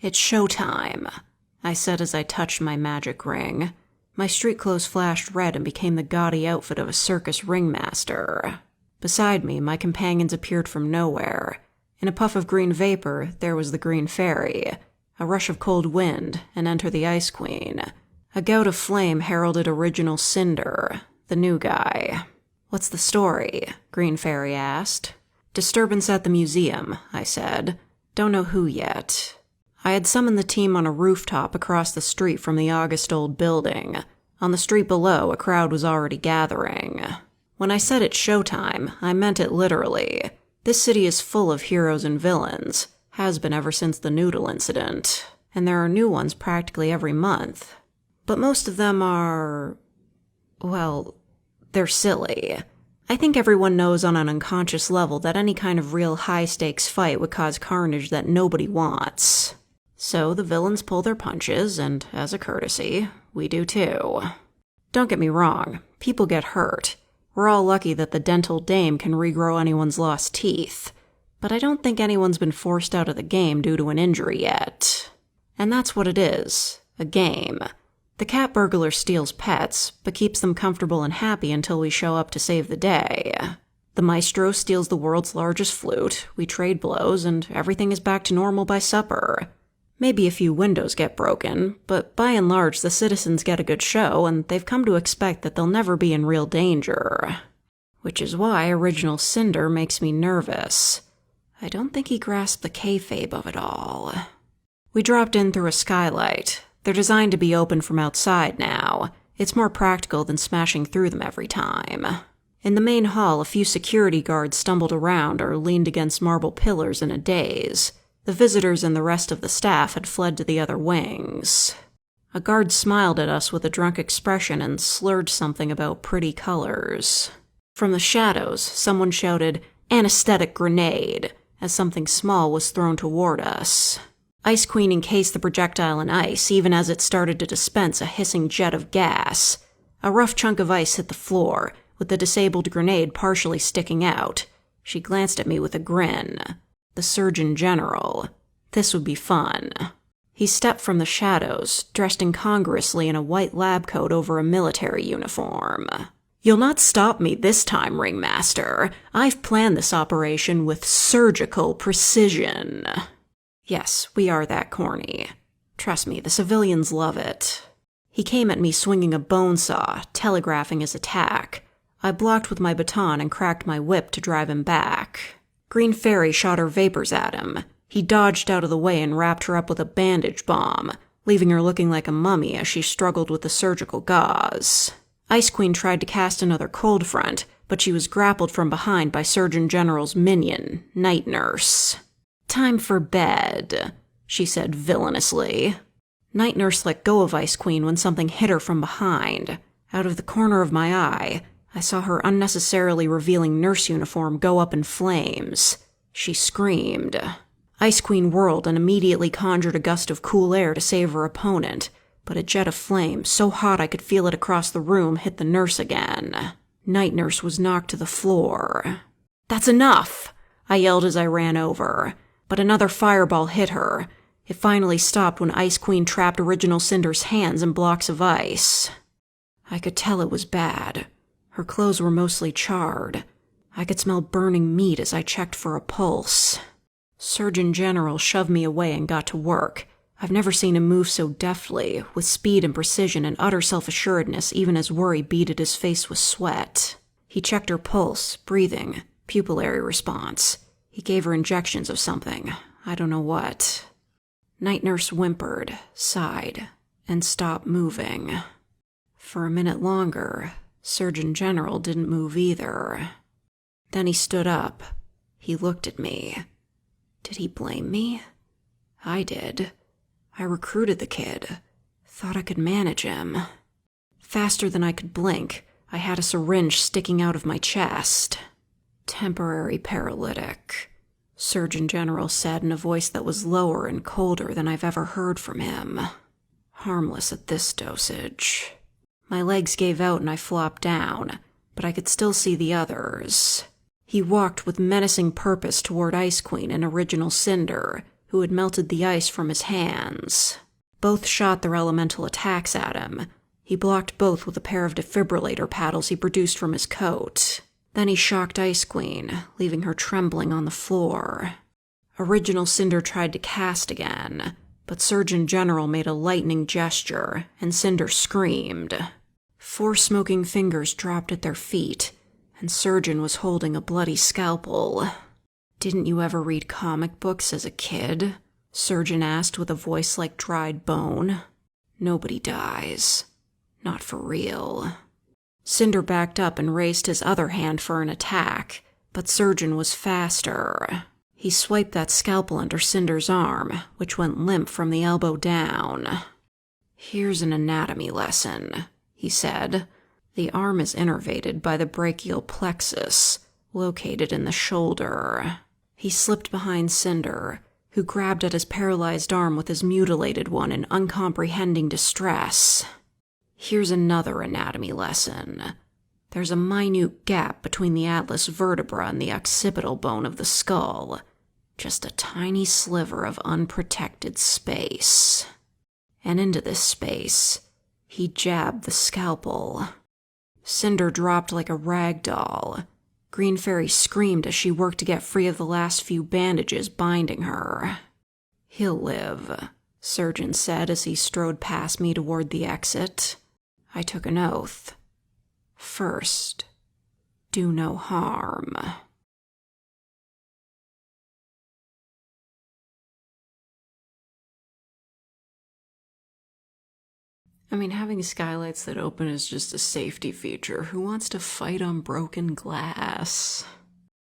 "It's showtime," I said as I touched my magic ring. My street clothes flashed red and became the gaudy outfit of a circus ringmaster. Beside me, my companions appeared from nowhere. In a puff of green vapor, there was the Green Fairy. A rush of cold wind, and enter the Ice Queen. A gout of flame heralded Original Cinder, the new guy. "What's the story?" Green Fairy asked. "Disturbance at the museum," I said. "Don't know who yet." I had summoned the team on a rooftop across the street from the august old building. On the street below, a crowd was already gathering. When I said it's showtime, I meant it literally. This city is full of heroes and villains, has been ever since the Noodle incident, and there are new ones practically every month. But most of them are... well, they're silly. I think everyone knows on an unconscious level that any kind of real high-stakes fight would cause carnage that nobody wants. So the villains pull their punches, and as a courtesy, we do too. Don't get me wrong, people get hurt. We're all lucky that the dental dame can regrow anyone's lost teeth. But I don't think anyone's been forced out of the game due to an injury yet. And that's what it is, a game. The cat burglar steals pets, but keeps them comfortable and happy until we show up to save the day. The maestro steals the world's largest flute, we trade blows, and everything is back to normal by supper. Maybe a few windows get broken, but by and large the citizens get a good show, and they've come to expect that they'll never be in real danger. Which is why Original Cinder makes me nervous. I don't think he grasped the kayfabe of it all. We dropped in through a skylight. They're designed to be open from outside now. It's more practical than smashing through them every time. In the main hall, a few security guards stumbled around or leaned against marble pillars in a daze. The visitors and the rest of the staff had fled to the other wings. A guard smiled at us with a drunk expression and slurred something about pretty colors. From the shadows, someone shouted, "Anesthetic grenade," as something small was thrown toward us. Ice Queen encased the projectile in ice even as it started to dispense a hissing jet of gas. A rough chunk of ice hit the floor, with the disabled grenade partially sticking out. She glanced at me with a grin. The Surgeon General. This would be fun. He stepped from the shadows, dressed incongruously in a white lab coat over a military uniform. "You'll not stop me this time, Ringmaster. I've planned this operation with surgical precision." Yes, we are that corny. Trust me, the civilians love it. He came at me swinging a bone saw, telegraphing his attack. I blocked with my baton and cracked my whip to drive him back. Green Fairy shot her vapors at him. He dodged out of the way and wrapped her up with a bandage bomb, leaving her looking like a mummy as she struggled with the surgical gauze. Ice Queen tried to cast another cold front, but she was grappled from behind by Surgeon General's minion, Night Nurse. "Time for bed," she said villainously. Night Nurse let go of Ice Queen when something hit her from behind. Out of the corner of my eye, I saw her unnecessarily revealing nurse uniform go up in flames. She screamed. Ice Queen whirled and immediately conjured a gust of cool air to save her opponent, but a jet of flame, so hot I could feel it across the room, hit the nurse again. Night Nurse was knocked to the floor. "That's enough!" I yelled as I ran over, but another fireball hit her. It finally stopped when Ice Queen trapped Original Cinder's hands in blocks of ice. I could tell it was bad. Her clothes were mostly charred. I could smell burning meat as I checked for a pulse. Surgeon General shoved me away and got to work. I've never seen him move so deftly, with speed and precision and utter self-assuredness even as worry beaded his face with sweat. He checked her pulse, breathing, pupillary response. He gave her injections of something. I don't know what. Night Nurse whimpered, sighed, and stopped moving. For a minute longer, Surgeon General didn't move either. Then he stood up. He looked at me. Did he blame me? I did. I recruited the kid. Thought I could manage him. Faster than I could blink, I had a syringe sticking out of my chest. "Temporary paralytic," Surgeon General said in a voice that was lower and colder than I've ever heard from him. Harmless at this dosage. My legs gave out and I flopped down, but I could still see the others. He walked with menacing purpose toward Ice Queen and Original Cinder. who had melted the ice from his hands. Both shot their elemental attacks at him. He blocked both with a pair of defibrillator paddles he produced from his coat. Then he shocked Ice Queen, leaving her trembling on the floor. Original Cinder tried to cast again, but Surgeon General made a lightning gesture, and Cinder screamed. 4 smoking fingers dropped at their feet, and Surgeon was holding a bloody scalpel. "Didn't you ever read comic books as a kid?" Surgeon asked with a voice like dried bone. "Nobody dies. Not for real." Cinder backed up and raised his other hand for an attack, but Surgeon was faster. He swiped that scalpel under Cinder's arm, which went limp from the elbow down. "Here's an anatomy lesson," he said. "The arm is innervated by the brachial plexus, located in the shoulder." He slipped behind Cinder, who grabbed at his paralyzed arm with his mutilated one in uncomprehending distress. "Here's another anatomy lesson. There's a minute gap between the atlas vertebra and the occipital bone of the skull. Just a tiny sliver of unprotected space." And into this space, he jabbed the scalpel. Cinder dropped like a rag doll. Green Fairy screamed as she worked to get free of the last few bandages binding her. "He'll live," Surgeon said as he strode past me toward the exit. I took an oath. "First, do no harm." I mean, having skylights that open is just a safety feature. Who wants to fight on broken glass?